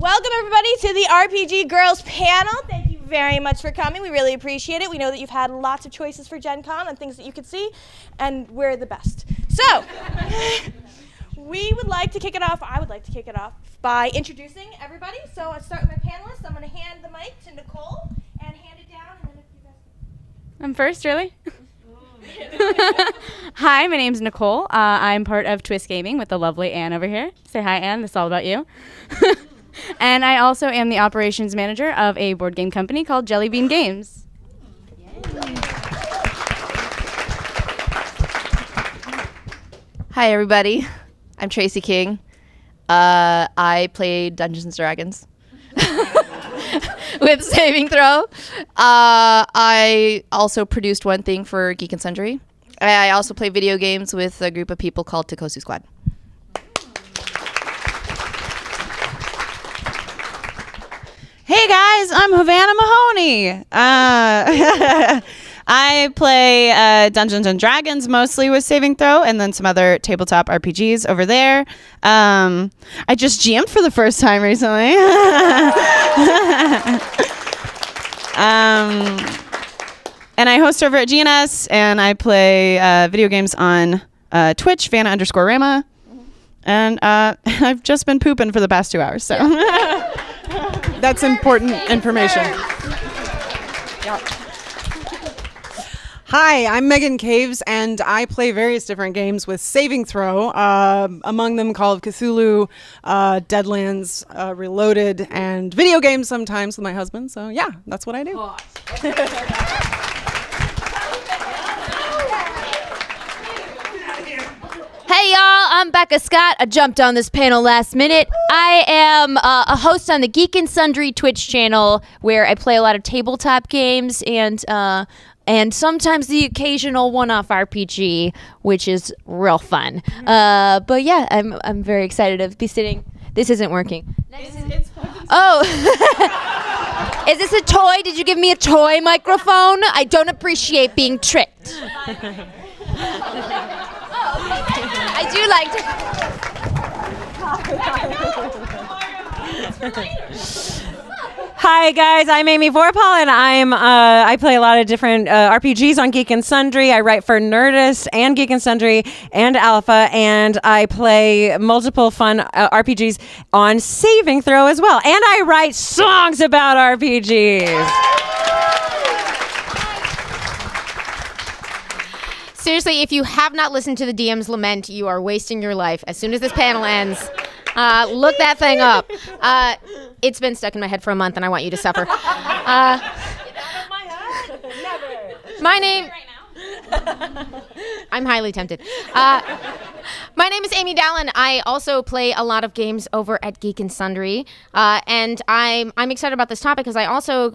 Welcome, everybody, to the RPG Girls panel. Thank you very much for coming. We really appreciate it. We know that you've had lots of choices for Gen Con and things that you could see, and we're the best. So, we would like to kick it off. I would like to kick it off by introducing everybody. So, I'll start with my panelists. I'm going to hand the mic to Nicole and hand it down. And then if you guys... I'm first, really? Hi, my name's Nicole. I'm part of Twist Gaming with the lovely Anne over here. Say hi, Anne. This is all about you. And I also am the operations manager of a board game company called Jelly Bean Games. Hi, everybody. I'm Traycee King. I play Dungeons and Dragons with Saving Throw. I also produced one thing for Geek and Sundry. I also play video games with a group of people called Takosu Squad. Hey guys, I'm Havana Mahoney. I play Dungeons and Dragons mostly with Saving Throw, and then some other tabletop RPGs over there. I just GM'd for the first time recently. And I host over at GNS, and I play video games on Twitch, Vanna_Rama. And I've just been pooping for the past 2 hours, so. That's important information. Hi, I'm Meghan Caves, and I play various different games with Saving Throw, among them Call of Cthulhu, Deadlands, Reloaded, and video games sometimes with my husband. So yeah, that's what I do. Hey y'all, I'm Becca Scott. I jumped on this panel last minute. I am a host on the Geek and Sundry Twitch channel where I play a lot of tabletop games and sometimes the occasional one-off RPG, which is real fun. But yeah, I'm very excited to be sitting. This isn't working. Oh, is this a toy? Did you give me a toy microphone? I don't appreciate being tricked. I do like to. Hi guys, I'm Amy Vorpahl, and I play a lot of different RPGs on Geek and Sundry. I write for Nerdist and Geek and Sundry and Alpha, and I play multiple fun RPGs on Saving Throw as well. And I write songs about RPGs. Seriously, if you have not listened to the DM's Lament, you are wasting your life. As soon as this panel ends, look that thing up. It's been stuck in my head for a month, and I want you to suffer. Get out of my head. Never. My name... I'm highly tempted. My name is Amy Dallen. I also play a lot of games over at Geek and Sundry, and I'm excited about this topic because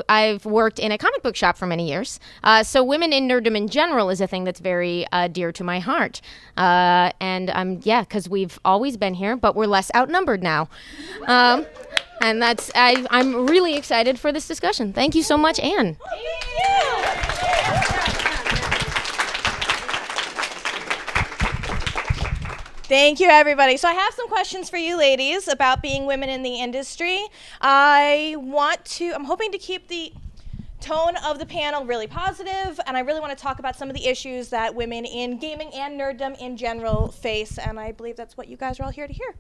I've worked in a comic book shop for many years. So women in nerddom in general is a thing that's very dear to my heart, and because we've always been here, but we're less outnumbered now. And I'm really excited for this discussion. Thank you so much, Anne. Thank you, everybody. So I have some questions for you ladies about being women in the industry. I'm hoping to keep the tone of the panel really positive, and I really want to talk about some of the issues that women in gaming and nerddom in general face, and I believe that's what you guys are all here to hear.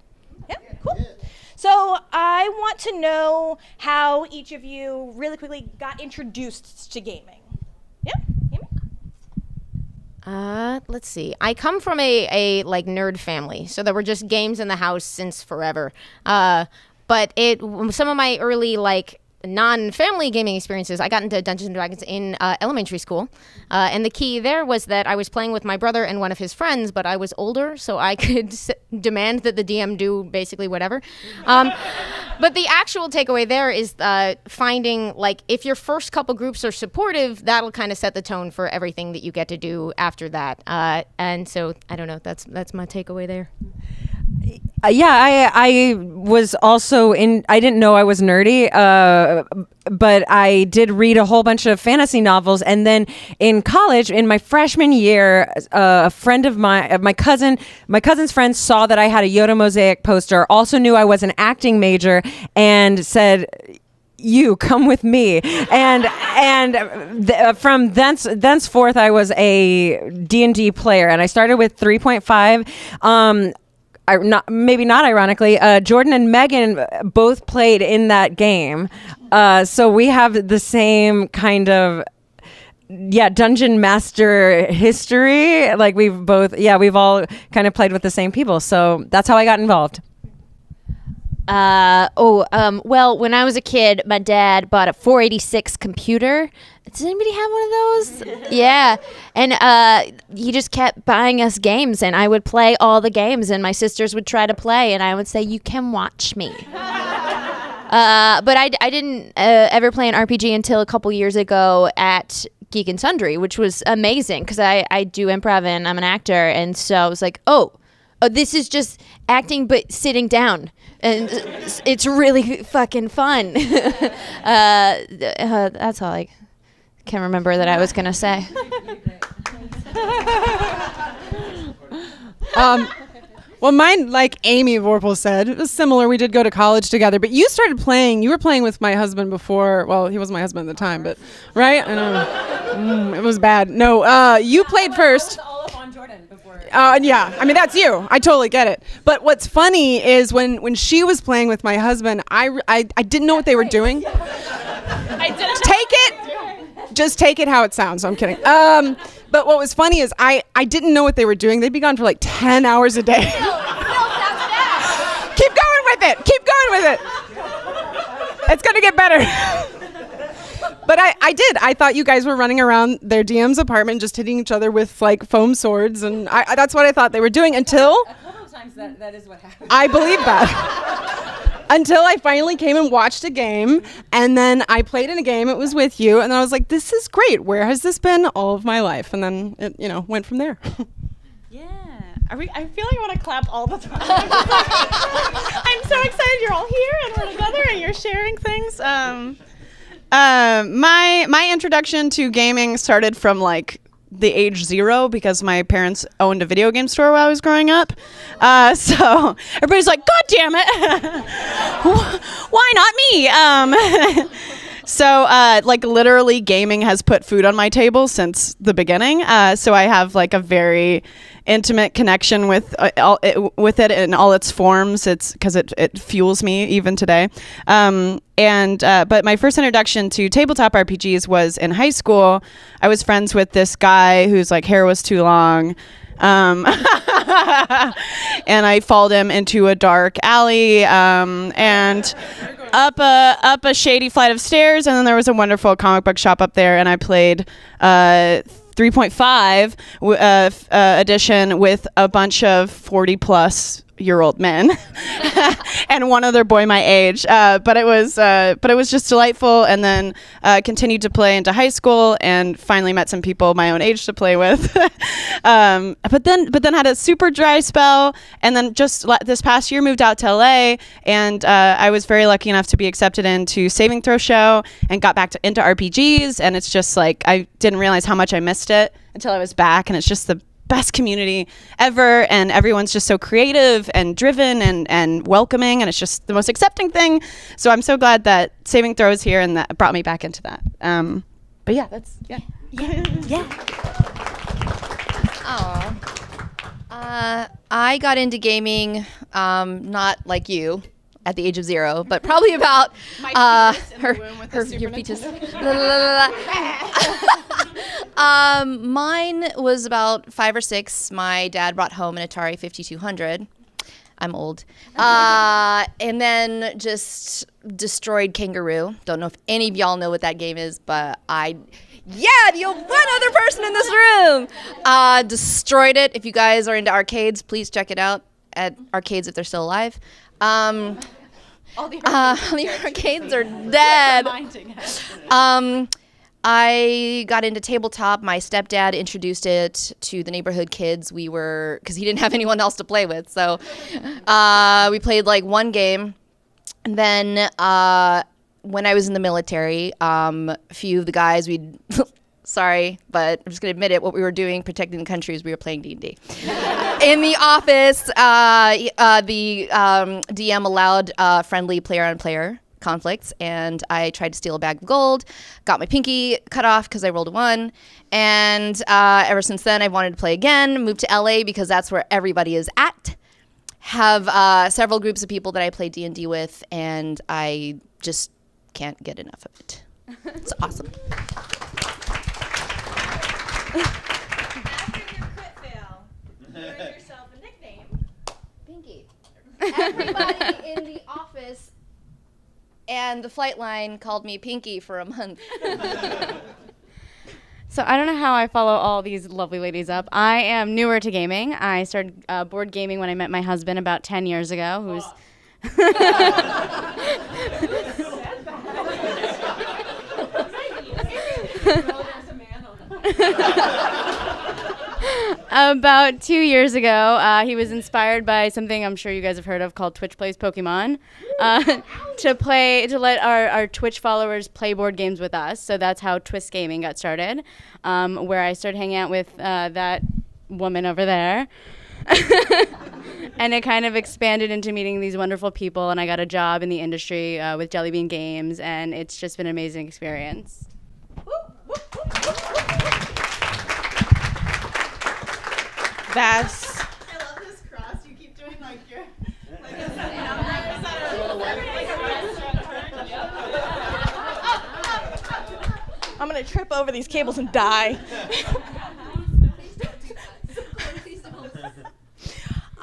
Yeah, cool. So I want to know how each of you really quickly got introduced to gaming. Yeah, Amy? Let's see. I come from a nerd family, so there were just games in the house since forever. But some of my early non-family gaming experiences, I got into Dungeons & Dragons in elementary school. And the key there was that I was playing with my brother and one of his friends, but I was older, so I could demand that the DM do basically whatever. But the actual takeaway there is finding, if your first couple groups are supportive, that'll kind of set the tone for everything that you get to do after that. And so, I don't know, that's my takeaway there. Yeah, I was also I didn't know I was nerdy, but I did read a whole bunch of fantasy novels. And then in college, in my freshman year, a friend of my cousin's friend saw that I had a Yoda Mosaic poster, also knew I was an acting major, and said, "You come with me," and from thenceforth I was a D&D player, and I started with 3.5. Maybe not ironically, Jordan and Meghan both played in that game, so we have the same kind of dungeon master history. Like we've all kind of played with the same people, so that's how I got involved. Well, when I was a kid, my dad bought a 486 computer. Does anybody have one of those? Yeah. And he just kept buying us games, and I would play all the games, and my sisters would try to play, and I would say, "You can watch me." But I didn't ever play an RPG until a couple years ago at Geek and Sundry, which was amazing because I do improv and I'm an actor, and so I was like, oh, this is just acting but sitting down, and it's really fucking fun. That's all I can remember that I was gonna say. Well, mine, like Amy Vorpahl said, it was similar. We did go to college together, but you were playing with my husband before. Well, he wasn't my husband at the time, but right? I know. It was bad. No, you played first. All up on Jordan before. Yeah, I mean, that's you. I totally get it. But what's funny is when she was playing with my husband, I didn't know what they were doing. Just take it how it sounds. I'm kidding. But what was funny is I didn't know what they were doing. They'd be gone for like 10 hours a day. Keep going with it. Keep going with it. It's going to get better. But I did. I thought you guys were running around their DM's apartment just hitting each other with like foam swords. And that's what I thought they were doing until... A couple of times that is what happened. I believe that. Until I finally came and watched a game, and then I played in a game. It was with you, and I was like, "This is great. Where has this been all of my life?" And then it, went from there. Yeah. I feel like I want to clap all the time. I'm so excited you're all here and we're together and you're sharing things. My introduction to gaming started from like the age 0 because my parents owned a video game store while I was growing up. So everybody's like, "God damn it, why not me?" So like literally gaming has put food on my table since the beginning. So I have like a very intimate connection with it in all its forms. It's because it fuels me even today. But my first introduction to tabletop RPGs was in high school. I was friends with this guy whose like hair was too long. And I followed him into a dark alley and up a shady flight of stairs, and then there was a wonderful comic book shop up there, and I played 3.5 edition with a bunch of 40-plus-year-old men and one other boy my age. But it was just delightful, and then continued to play into high school, and finally met some people my own age to play with. But then had a super dry spell, and then just this past year moved out to LA, and I was very lucky enough to be accepted into Saving Throw Show and got back into RPGs, and it's just like I didn't realize how much I missed it until I was back, and it's just the best community ever, and everyone's just so creative and driven and welcoming, and it's just the most accepting thing. So I'm so glad that Saving Throw is here, and that brought me back into that. But yeah, that's yeah. I got into gaming, not like you, at the age of 0, but probably about your fetus. Mine was about 5 or 6. My dad brought home an Atari 5200. I'm old. And then just destroyed Kangaroo. Don't know if any of y'all know what that game is, but the one other person in this room destroyed it. If you guys are into arcades, please check it out at arcades if they're still alive. All the arcades are dead. I got into tabletop. My stepdad introduced it to the neighborhood kids. Because he didn't have anyone else to play with. So we played like one game. And then when I was in the military, a few of the guys, sorry, but I'm just going to admit it, what we were doing, protecting the country, is we were playing D&D. In the office, the DM allowed friendly player-on-player conflicts, and I tried to steal a bag of gold, got my pinky cut off because I rolled a 1, and ever since then I've wanted to play again, moved to LA because that's where everybody is at, have several groups of people that I play D&D with, and I just can't get enough of it. It's awesome. After your crit fail, you earned yourself a nickname. Pinky. Everybody in the office and the flight line called me Pinky for a month. So I don't know how I follow all these lovely ladies up. I am newer to gaming. I started board gaming when I met my husband about 10 years ago, who's... About 2 years ago, he was inspired by something I'm sure you guys have heard of called Twitch Plays Pokemon, to let our Twitch followers play board games with us. So that's how Twist Gaming got started, where I started hanging out with that woman over there. And it kind of expanded into meeting these wonderful people, and I got a job in the industry with Jelly Bean Games, and it's just been an amazing experience. That's I love this cross. You keep doing like your. I'm gonna trip over these cables and die.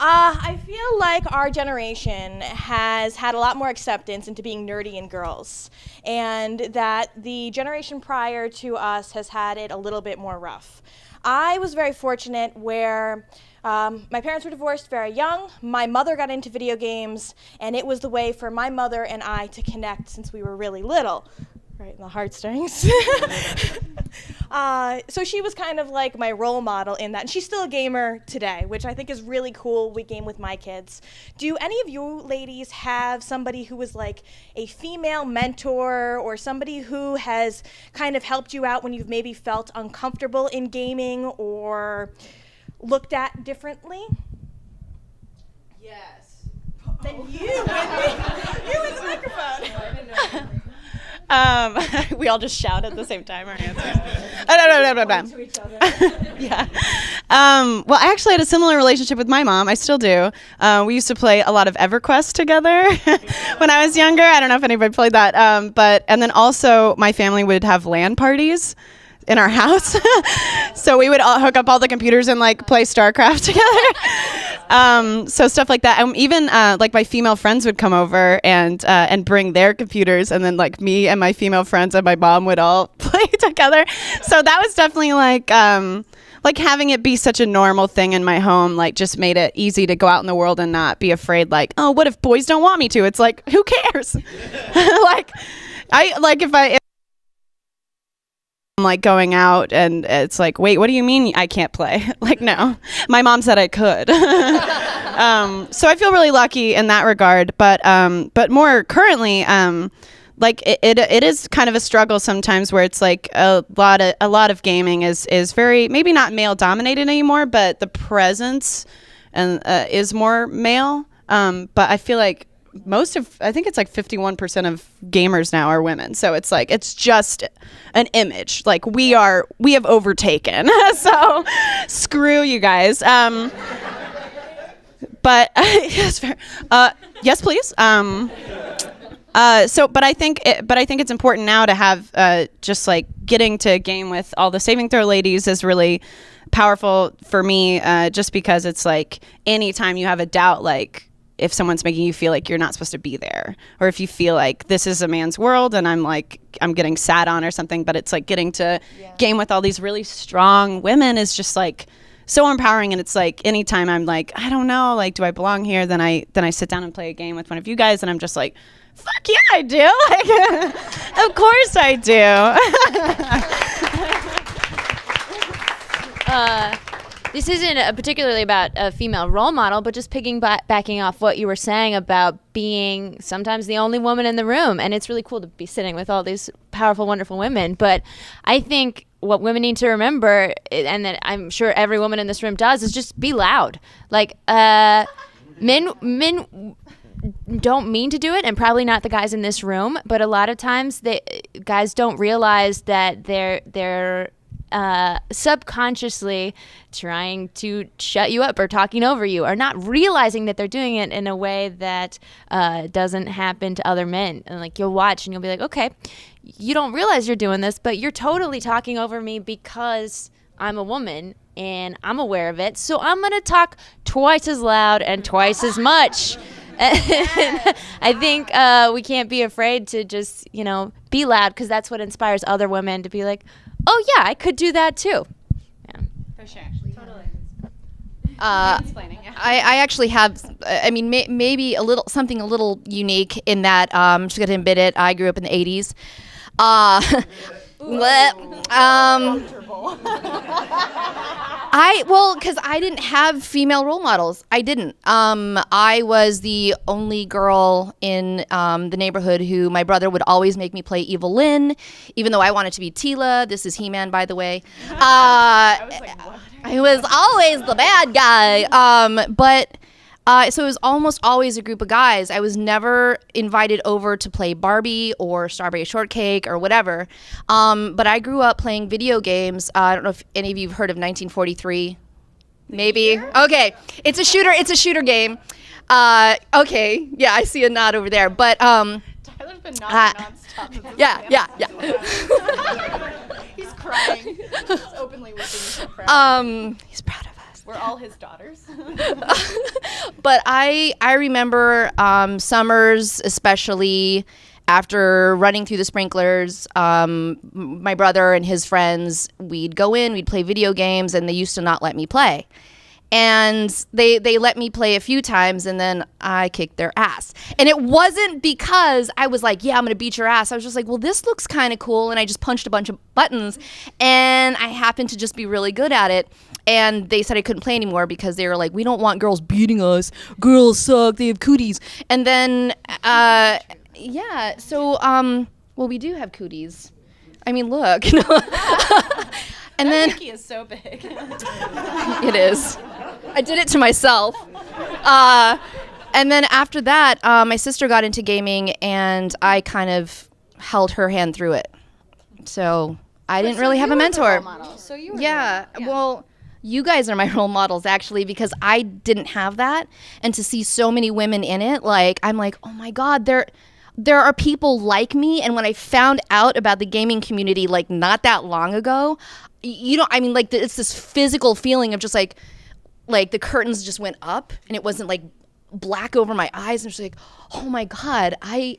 I feel like our generation has had a lot more acceptance into being nerdy and girls, and that the generation prior to us has had it a little bit more rough. I was very fortunate where my parents were divorced very young. My mother got into video games, and it was the way for my mother and I to connect since we were really little. Right in the heartstrings. So she was kind of like my role model in that. And she's still a gamer today, which I think is really cool. We game with my kids. Do any of you ladies have somebody who was like a female mentor, or somebody who has kind of helped you out when you've maybe felt uncomfortable in gaming or looked at differently? Yes. Then you with the microphone. We all just shout at the same time. Our answers. Yeah. Well, I actually had a similar relationship with my mom. I still do. We used to play a lot of EverQuest together when I was younger. I don't know if anybody played that. And then also my family would have LAN parties in our house. So we would all hook up all the computers and like play StarCraft together. So stuff like that. Even like my female friends would come over and bring their computers, and then like me and my female friends and my mom would all play together. So that was definitely like having it be such a normal thing in my home, like just made it easy to go out in the world and not be afraid like, oh, what if boys don't want me to? It's like, who cares? If I'm like going out and it's like, wait, what do you mean I can't play? Like, no, my mom said I could. So I feel really lucky in that regard, but more currently, like it is kind of a struggle sometimes where it's like a lot of gaming is very, maybe not male dominated anymore, but the presence and is more male. But I feel like I think it's like 51% of gamers now are women. So it's like, it's just an image. Like we have overtaken. So screw you guys. But yes, fair. Yes, please. But I think it's important now to have just like getting to game with all the saving throw ladies is really powerful for me. Just because it's like anytime you have a doubt, like if someone's making you feel like you're not supposed to be there, or if you feel like this is a man's world and I'm getting sat on or something, but it's like getting to game with all these really strong women is just like so empowering. And it's like anytime I'm like, I don't know, like, do I belong here? Then I sit down and play a game with one of you guys, and I'm just like fuck yeah, I do. Like, of course I do. This isn't particularly about a female role model, but just backing off what you were saying about being sometimes the only woman in the room. And it's really cool to be sitting with all these powerful, wonderful women. But I think what women need to remember, and that I'm sure every woman in this room does, is just be loud. Like, men don't mean to do it, and probably not the guys in this room, but a lot of times guys don't realize that they're subconsciously trying to shut you up or talking over you, or not realizing that they're doing it in a way that doesn't happen to other men. And like, you'll watch and you'll be like, okay, you don't realize you're doing this, but you're totally talking over me because I'm a woman and I'm aware of it, so I'm gonna talk twice as loud and twice as much. I think we can't be afraid to just, be loud, because that's what inspires other women to be like, oh yeah, I could do that too. Yeah. For sure. Totally. I actually have, maybe something a little unique in that, I'm just gonna admit it, I grew up in the 80s. Because I didn't have female role models. I didn't. I was the only girl in the neighborhood who my brother would always make me play Evil Lynn, even though I wanted to be Tila. This is He-Man, by the way. I was always the bad guy. So it was almost always a group of guys. I was never invited over to play Barbie or Strawberry Shortcake or whatever. But I grew up playing video games. I don't know if any of you have heard of 1943. Maybe. Okay. It's a shooter game. Okay. Yeah, I see a nod over there. But Tyler's been nodding nonstop. Yeah. He's crying. He's openly whipping himself proud. He's proud of us. We're all his daughters. But I remember summers, especially after running through the sprinklers, my brother and his friends, we'd go in, we'd play video games, and they used to not let me play. And they let me play a few times, and then I kicked their ass. And it wasn't because I was like, yeah, I'm going to beat your ass. I was just like, well, this looks kind of cool. And I just punched a bunch of buttons, and I happened to just be really good at it. And they said I couldn't play anymore because they were like, we don't want girls beating us. Girls suck. They have cooties. And then, well, we do have cooties. I mean, look. And then Mickey is so big. it is. I did it to myself. And then after that, my sister got into gaming, and I kind of held her hand through it. So I didn't really have a mentor. So you were Yeah. Well, you guys are my role models, actually, because I didn't have that. And to see so many women in it, like, I'm like, oh my God, there are people like me. And when I found out about the gaming community, like, not that long ago, it's this physical feeling of just like the curtains just went up, and it wasn't like black over my eyes. And it's like, oh my God, I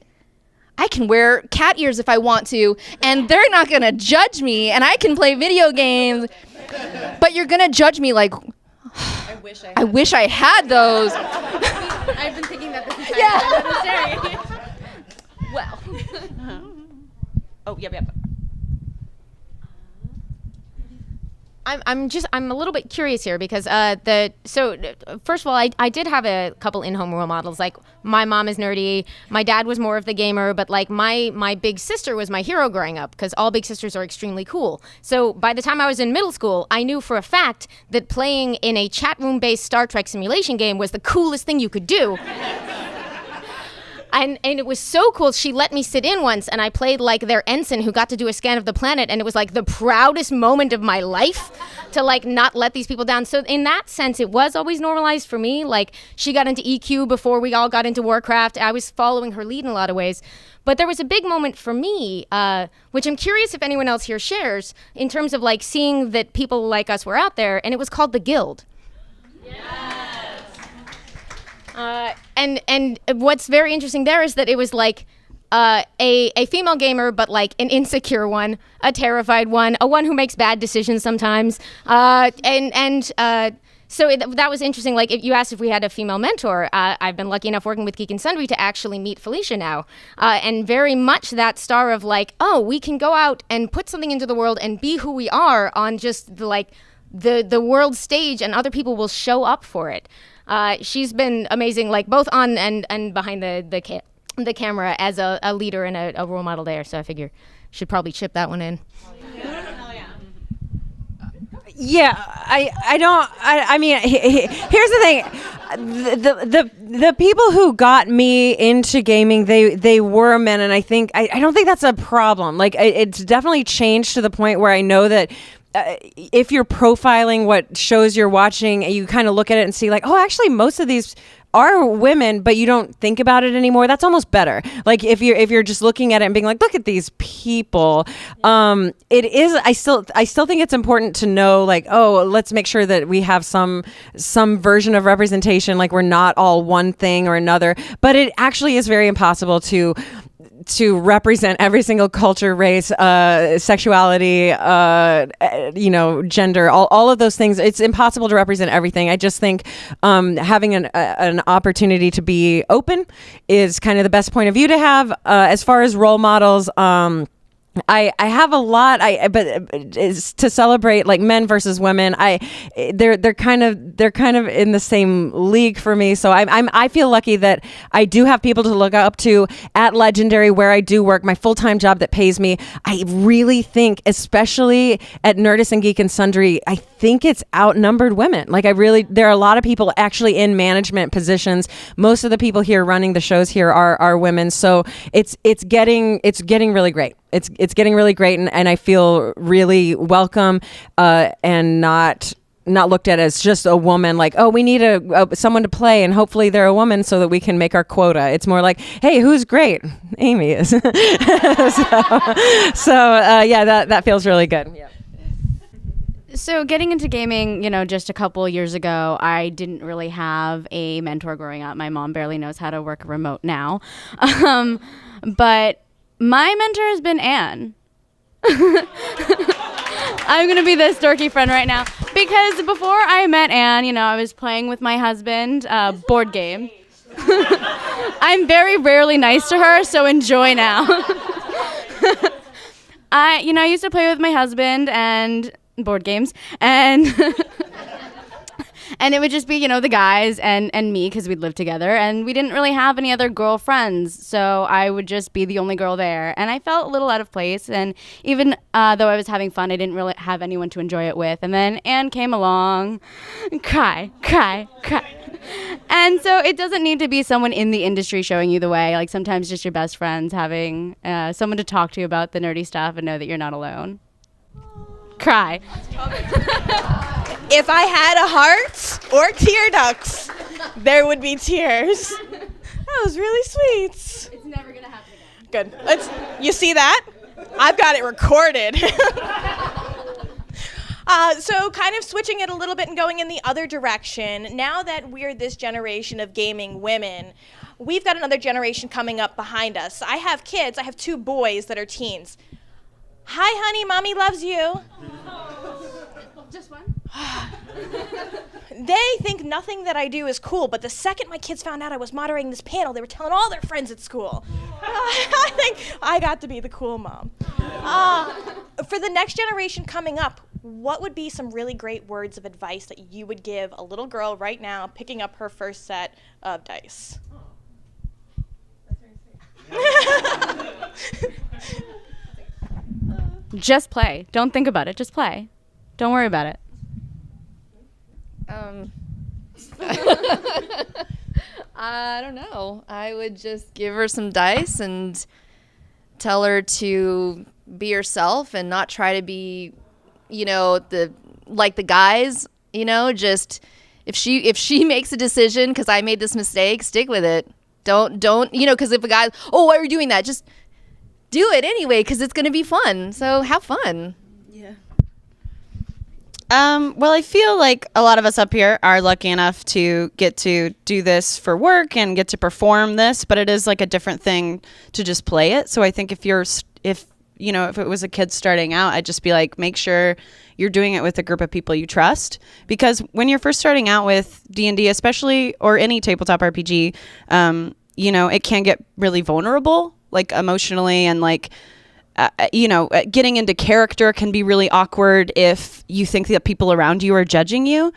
can wear cat ears if I want to, and they're not gonna judge me, and I can play video games. But you're gonna judge me like, I wish I had those. I've been thinking that this entire time. Well. Oh, yep. I'm a little bit curious here because first of all, I did have a couple in-home role models. Like, my mom is nerdy, my dad was more of the gamer, but like my big sister was my hero growing up, because all big sisters are extremely cool. So by the time I was in middle school, I knew for a fact that playing in a chat room based Star Trek simulation game was the coolest thing you could do. And it was so cool. She let me sit in once, and I played like their ensign who got to do a scan of the planet, and it was like the proudest moment of my life to like not let these people down. So in that sense, it was always normalized for me. Like, she got into EQ before we all got into Warcraft. I was following her lead in a lot of ways. But there was a big moment for me, which I'm curious if anyone else here shares, in terms of like seeing that people like us were out there, and it was called the Guild. And what's very interesting there is that it was like a female gamer, but like an insecure one, a terrified one, a one who makes bad decisions sometimes, So that was interesting. Like, if you asked if we had a female mentor, I've been lucky enough working with Geek and Sundry to actually meet Felicia now. And very much that star of like, oh, we can go out and put something into the world and be who we are on just the world stage, and other people will show up for it. She's been amazing, like both on and behind the camera as a leader and a role model there. So I figure should probably chip that one in. Yeah, I mean, here's the thing. The people who got me into gaming, they were men, and I don't think that's a problem. Like, it's definitely changed to the point where I know that if you're profiling what shows you're watching, you kind of look at it and see like, oh, actually most of these are women, but you don't think about it anymore. That's almost better. Like if you're just looking at it and being like, look at these people. It is. I still think it's important to know like, oh, let's make sure that we have some version of representation. Like we're not all one thing or another. But it actually is very impossible to represent every single culture, race, sexuality, gender, all of those things. It's impossible to represent everything. I just think having an opportunity to be open is kind of the best point of view to have. As far as role models, I have a lot, but it's to celebrate like men versus women. They're kind of in the same league for me. So I feel lucky that I do have people to look up to at Legendary, where I do work, my full-time job that pays me. I really think, especially at Nerdist and Geek and Sundry, I think it's outnumbered women. Like there are a lot of people actually in management positions. Most of the people here running the shows here are women. So it's getting really great. It's getting really great, and I feel really welcome and not looked at as just a woman. Like, oh, we need someone to play, and hopefully they're a woman so that we can make our quota. It's more like, hey, who's great? Amy is. so that feels really good. Yeah. So getting into gaming, just a couple years ago, I didn't really have a mentor growing up. My mom barely knows how to work a remote now, but my mentor has been Anne. I'm going to be this dorky friend right now. Because before I met Anne, I was playing with my husband, board game. I'm very rarely nice to her, so enjoy now. I used to play with my husband and board games, and and it would just be, the guys and me, because we'd live together, and we didn't really have any other girlfriends, so I would just be the only girl there, and I felt a little out of place, and even though I was having fun, I didn't really have anyone to enjoy it with, and then Anne came along, cry. And so it doesn't need to be someone in the industry showing you the way. Like sometimes just your best friends having someone to talk to about the nerdy stuff and know that you're not alone. Cry. If I had a heart or tear ducts, there would be tears. That was really sweet. It's never going to happen again. Good. You see that? I've got it recorded. So kind of switching it a little bit and going in the other direction, now that we're this generation of gaming women, we've got another generation coming up behind us. I have kids. I have 2 boys that are teens. Hi, honey, mommy loves you. Just one? They think nothing that I do is cool, but the second my kids found out I was moderating this panel, they were telling all their friends at school. I think I got to be the cool mom. For the next generation coming up, what would be some really great words of advice that you would give a little girl right now picking up her first set of dice? Just play. Don't think about it. Just play. Don't worry about it. I don't know. I would just give her some dice and tell her to be herself and not try to be, the guys, just if she makes a decision because I made this mistake, stick with it. Don't, because if a guy, oh, why are you doing that? Just do it anyway because it's going to be fun. So have fun. Yeah. Well, I feel like a lot of us up here are lucky enough to get to do this for work and get to perform this, but it is like a different thing to just play it. So I think if if it was a kid starting out, I'd just be like, make sure you're doing it with a group of people you trust, because when you're first starting out with D&D, especially, or any tabletop RPG, it can get really vulnerable, like emotionally, and like, getting into character can be really awkward if you think that people around you are judging you,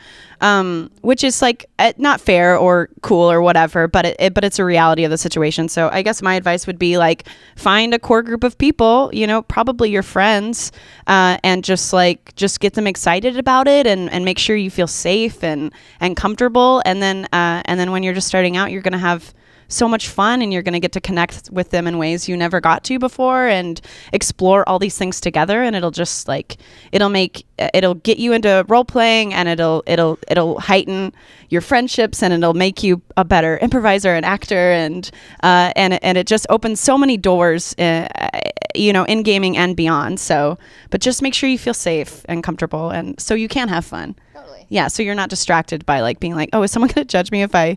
which is like not fair or cool or whatever, but it's a reality of the situation. So I guess my advice would be like, find a core group of people, probably your friends, and just get them excited about it, and make sure you feel safe and comfortable. And then when you're just starting out, you're going to have so much fun, and you're going to get to connect with them in ways you never got to before, and explore all these things together. And it'll just it'll get you into role playing, and it'll heighten your friendships, and it'll make you a better improviser and actor, and it just opens so many doors, in gaming and beyond. So, but just make sure you feel safe and comfortable, and so you can have fun. Yeah, so you're not distracted by like being like, oh, is someone gonna judge me if I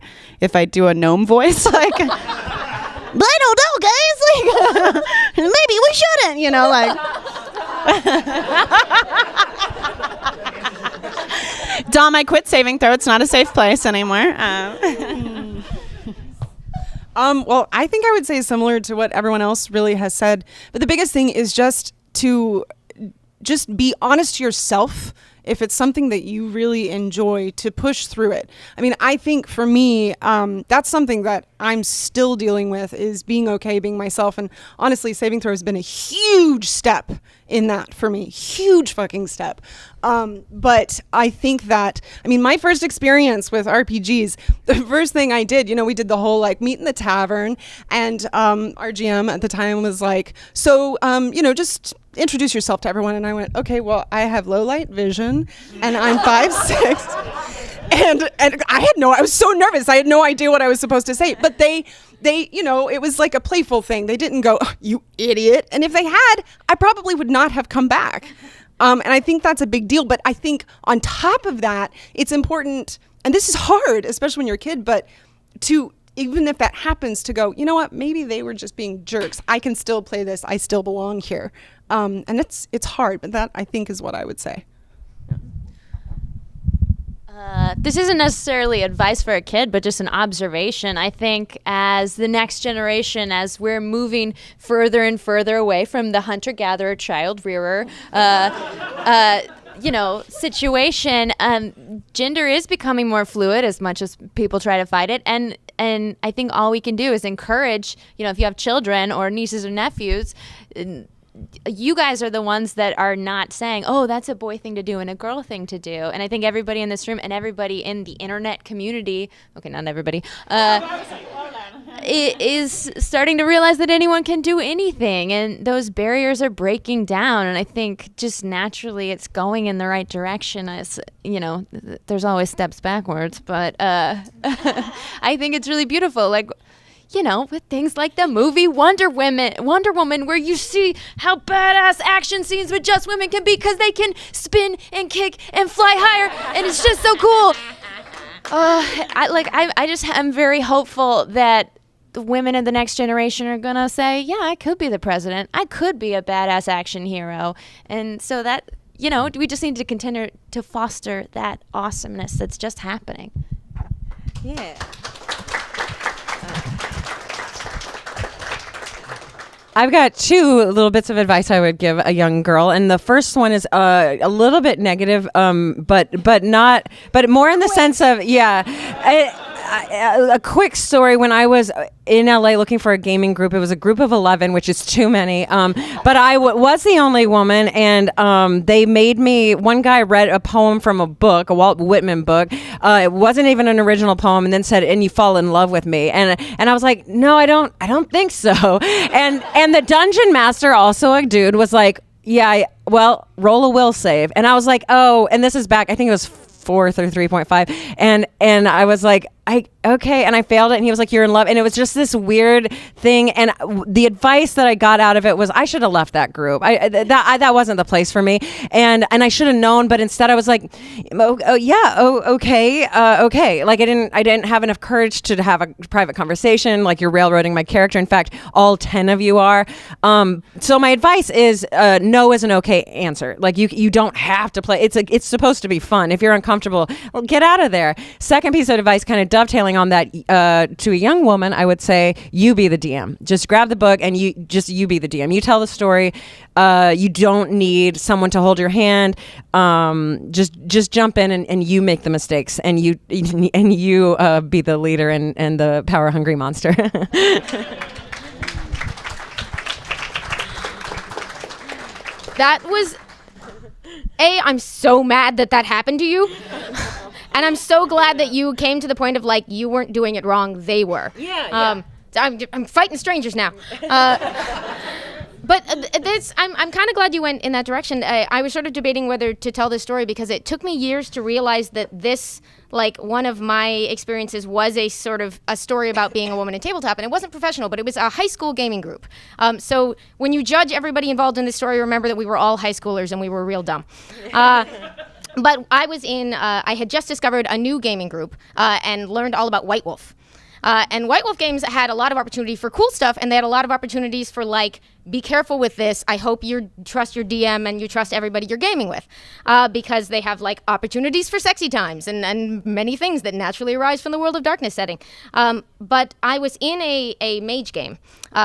do a gnome voice? Like, but I don't know, guys. Like, maybe we shouldn't, like. Dom, I quit saving throw. It's not a safe place anymore. Well, I think I would say similar to what everyone else really has said, but the biggest thing is just to be honest to yourself. If it's something that you really enjoy, to push through it. I mean, I think for me, that's something that I'm still dealing with, is being okay, being myself. And honestly, saving throw has been a huge step in that for me. Huge fucking step. But I think that, my first experience with RPGs, the first thing I did, we did the whole like meet in the tavern, and our GM at the time was like, so, just introduce yourself to everyone. And I went, okay, well, I have low light vision, and I'm 5'6". And I was so nervous. I had no idea what I was supposed to say. But they, it was like a playful thing. They didn't go, oh, you idiot. And if they had, I probably would not have come back. And I think that's a big deal. But I think on top of that, it's important, and this is hard, especially when you're a kid, but even if that happens, to go, you know what, maybe they were just being jerks. I can still play this. I still belong here. And it's hard, but that, I think, is what I would say. This isn't necessarily advice for a kid, but just an observation. I think as the next generation, as we're moving further and further away from the hunter-gatherer, child-rearer, situation, gender is becoming more fluid, as much as people try to fight it. And I think all we can do is encourage, if you have children or nieces or nephews, you guys are the ones that are not saying, oh, that's a boy thing to do and a girl thing to do. And I think everybody in this room and everybody in the internet community, okay, not everybody, is starting to realize that anyone can do anything, and those barriers are breaking down. And I think just naturally it's going in the right direction. As there's always steps backwards, but I think it's really beautiful. Like, with things like the movie Wonder Woman, where you see how badass action scenes with just women can be, because they can spin and kick and fly higher, and it's just so cool. I'm very hopeful that the women of the next generation are gonna say, yeah, I could be the president. I could be a badass action hero. And so that, we just need to continue to foster that awesomeness that's just happening. Yeah. I've got two little bits of advice I would give a young girl, and the first one is a little bit negative, but more in the sense of a quick story. When I was in LA looking for a gaming group, it was a group of 11, which is too many. But I was the only woman, and they made me. One guy read a poem from a book, a Walt Whitman book. It wasn't even an original poem, and then said, "And you fall in love with me." And I was like, "No, I don't think so." And the dungeon master, also a dude, was like, "Yeah, well, roll a will save." And I was like, "Oh," and this is back, I think it was 4th or 3.5, and I was like, okay, and I failed it, and he was like, you're in love, and it was just this weird thing, and the advice that I got out of it was I should have left that group. That wasn't the place for me, and I should have known, but instead I was like, okay, like I didn't have enough courage to have a private conversation. Like, you're railroading my character. In fact, all 10 of you are. So my advice is no is an okay answer. Like, you don't have to play. It's supposed to be fun. If you're uncomfortable, well, get out of there. Second piece of advice, kind of dovetailing on that, to a young woman, I would say you be the DM. Just grab the book and you be the DM. You tell the story. You don't need someone to hold your hand. Just jump in and you make the mistakes, and you be the leader and the power hungry monster. That was I'm so mad that happened to you. And I'm so glad that you came to the point of, like, you weren't doing it wrong, they were. Yeah. I'm fighting strangers now. But I'm kind of glad you went in that direction. I was sort of debating whether to tell this story because it took me years to realize that this, like, one of my experiences was a sort of a story about being a woman in tabletop, and it wasn't professional, but it was a high school gaming group. So when you judge everybody involved in this story, remember that we were all high schoolers and we were real dumb. But I was I had just discovered a new gaming group and learned all about White Wolf. And White Wolf games had a lot of opportunity for cool stuff, and they had a lot of opportunities for, like, be careful with this. I hope you trust your DM and you trust everybody you're gaming with, because they have, like, opportunities for sexy times and many things that naturally arise from the World of Darkness setting. But I was in a mage game,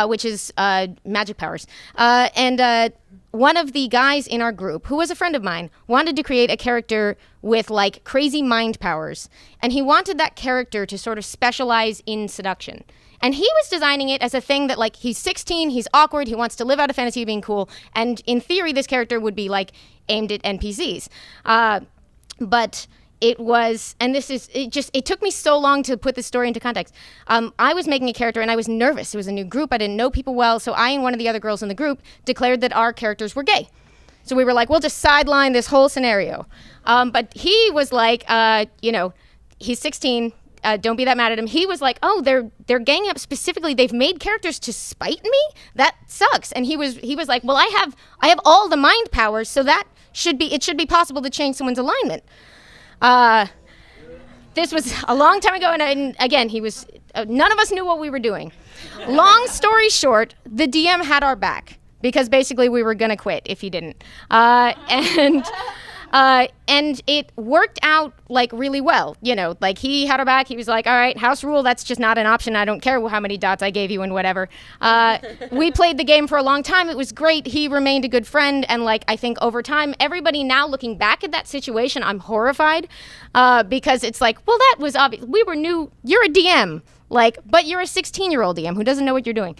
which is magic powers, and one of the guys in our group, who was a friend of mine, wanted to create a character with, like, crazy mind powers. And he wanted that character to sort of specialize in seduction. And he was designing it as a thing that, like, he's 16, he's awkward, he wants to live out a fantasy of being cool. And in theory, this character would be, like, aimed at NPCs. But it was, and it took me so long to put this story into context. I was making a character and I was nervous. It was a new group. I didn't know people well. So I and one of the other girls in the group declared that our characters were gay. So we were like, we'll just sideline this whole scenario. But he was like, he's 16. Don't be that mad at him. He was like, oh, they're ganging up specifically. They've made characters to spite me? That sucks. And he was like, well, I have all the mind powers. So it should be possible to change someone's alignment. This was a long time ago, and again, he was, none of us knew what we were doing. Long story short, the DM had our back, because basically we were gonna quit if he didn't. And it worked out, like, really well. You know, like, he had our back. He was like, all right, house rule, that's just not an option. I don't care how many dots I gave you and whatever. We played the game for a long time. It was great. He remained a good friend. And, like, I think over time, everybody now looking back at that situation, I'm horrified, because it's like, well, that was obvious. We were new. You're a DM. Like, but you're a 16-year-old DM who doesn't know what you're doing.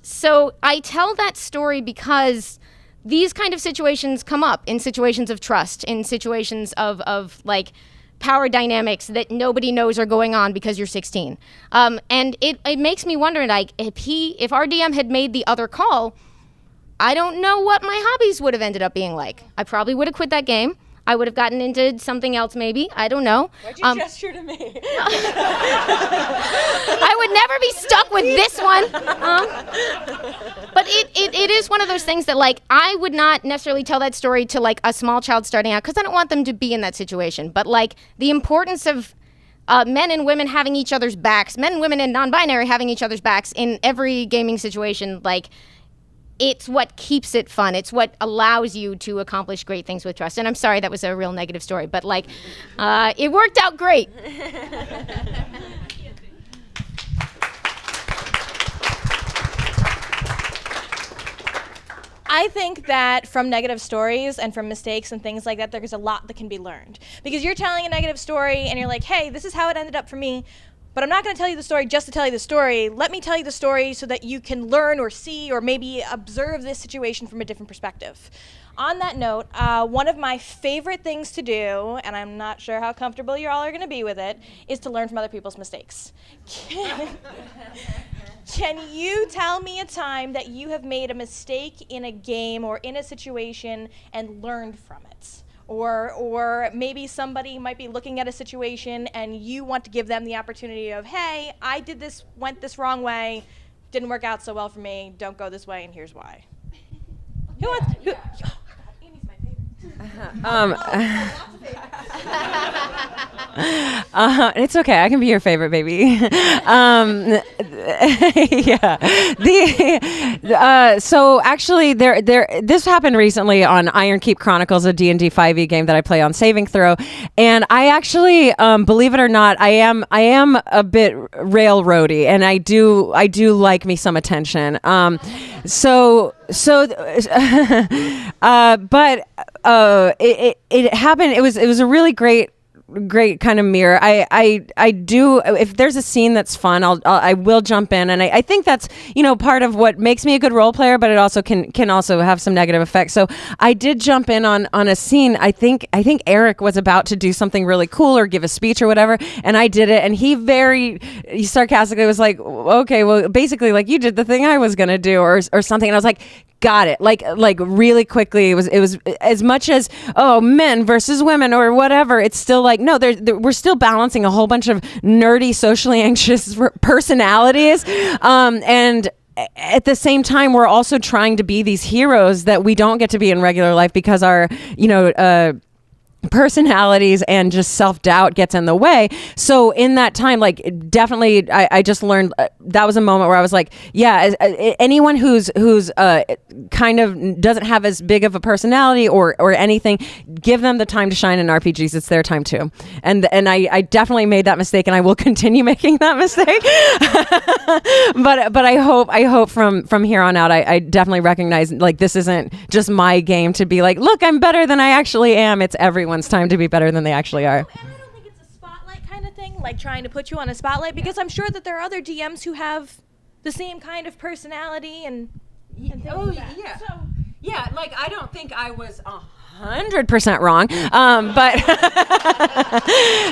So I tell that story because these kind of situations come up in situations of trust, in situations of like power dynamics that nobody knows are going on because you're 16. And it makes me wonder, like, if our DM had made the other call, I don't know what my hobbies would have ended up being like. I probably would have quit that game. I would have gotten into something else maybe. I don't know. Why'd you gesture to me? I would never be stuck with this one. But it is one of those things that, like, I would not necessarily tell that story to, like, a small child starting out because I don't want them to be in that situation. But, like, the importance of men and women having each other's backs, men and women and non-binary having each other's backs in every gaming situation, like, it's what keeps it fun. It's what allows you to accomplish great things with trust. And I'm sorry that was a real negative story, but, like, it worked out great. I think that from negative stories and from mistakes and things like that, there's a lot that can be learned. Because you're telling a negative story and you're like, hey, this is how it ended up for me. But I'm not going to tell you the story just to tell you the story. Let me tell you the story so that you can learn or see or maybe observe this situation from a different perspective. On that note, one of my favorite things to do, and I'm not sure how comfortable you all are going to be with it, is to learn from other people's mistakes. Can you tell me a time that you have made a mistake in a game or in a situation and learned from it? or maybe somebody might be looking at a situation and you want to give them the opportunity of, hey, I went this wrong way, didn't work out so well for me, don't go this way, and here's why. Amy's my favorite. It's okay. I can be your favorite, baby. Yeah. So actually, this happened recently on Iron Keep Chronicles, a D&D 5e game that I play on Saving Throw, and I actually, believe it or not, I am a bit railroady, and I do like me some attention. But it happened. It was a really great kind of mirror. I do, if there's a scene that's fun, I will jump in, and I think that's, part of what makes me a good role player, but it also can also have some negative effects. So I did jump in on a scene. I think Eric was about to do something really cool or give a speech or whatever, and I did it, and he sarcastically was like, okay, well, basically, like, you did the thing I was gonna do, or something, and I was like, got it. Like really quickly. It was as much as, men versus women or whatever. It's still like, no, we're still balancing a whole bunch of nerdy, socially anxious personalities. And at the same time, we're also trying to be these heroes that we don't get to be in regular life because our, personalities and just self-doubt gets in the way. So in that time, like, definitely I just learned that was a moment where I was like, yeah, anyone who's kind of doesn't have as big of a personality or anything, give them the time to shine in RPGs. It's their time too. And I definitely made that mistake, and I will continue making that mistake. but I hope from here on out, I definitely recognize, like, this isn't just my game to be like, look, I'm better than I actually am. It's everyone's time to be better than they actually are. And I don't think it's a spotlight kind of thing, like trying to put you on a spotlight, because I'm sure that there are other DMs who have the same kind of personality and things like that. Yeah. So, yeah, like, I don't think I was 100% wrong, but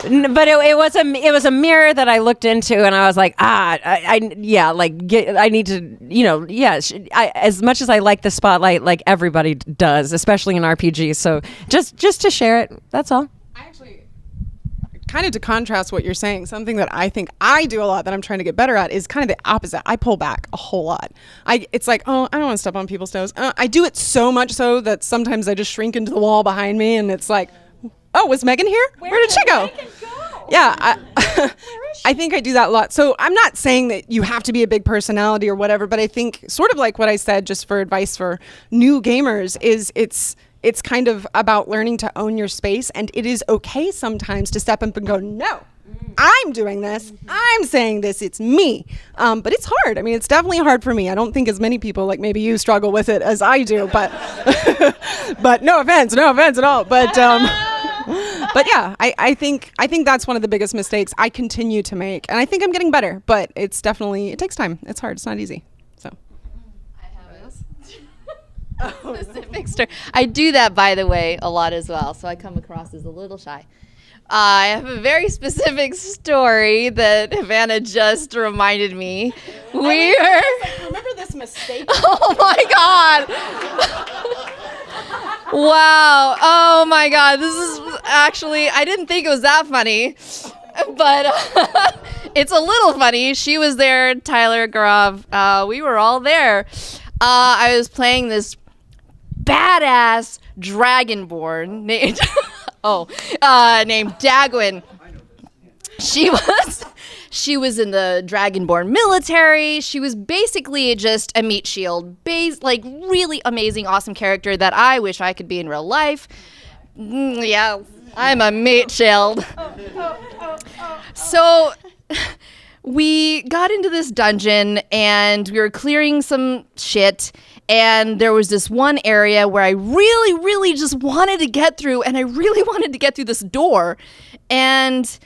it was a mirror that I looked into, and I was like, I need to, as much as I like the spotlight, like everybody does, especially in RPGs. So just to share it, that's all. Kind of to contrast what you're saying, something that I think I do a lot that I'm trying to get better at is kind of the opposite. I pull back a whole lot. It's like, I don't want to step on people's toes. I do it so much so that sometimes I just shrink into the wall behind me, and it's like, was Meghan here? Where did she go? Yeah, I think I do that a lot. So I'm not saying that you have to be a big personality or whatever, but I think sort of like what I said, just for advice for new gamers, is it's kind of about learning to own your space, and it is okay sometimes to step up and go, no, I'm doing this. I'm saying this. It's me. But it's hard. I mean, it's definitely hard for me. I don't think as many people, like maybe you, struggle with it as I do, but but no offense at all. But yeah, I think that's one of the biggest mistakes I continue to make, and I think I'm getting better, but it takes time. It's hard. It's not easy. So. Specific story. I do that, by the way, a lot as well, so I come across as a little shy. I have a very specific story that Havana just reminded me. Remember this mistake? Oh my God! Wow! Oh my God! This is actually, I didn't think it was that funny, but it's a little funny. She was there, Tyler, Gaurav. We were all there. I was playing this badass dragonborn named named Dagwin. She was in the dragonborn military. She was basically just a meat shield, like really amazing, awesome character that I wish I could be in real life. Yeah, I'm a meat shield. So we got into this dungeon and we were clearing some shit, and there was this one area where I really, really just wanted to get through, and I really wanted to get through this door, and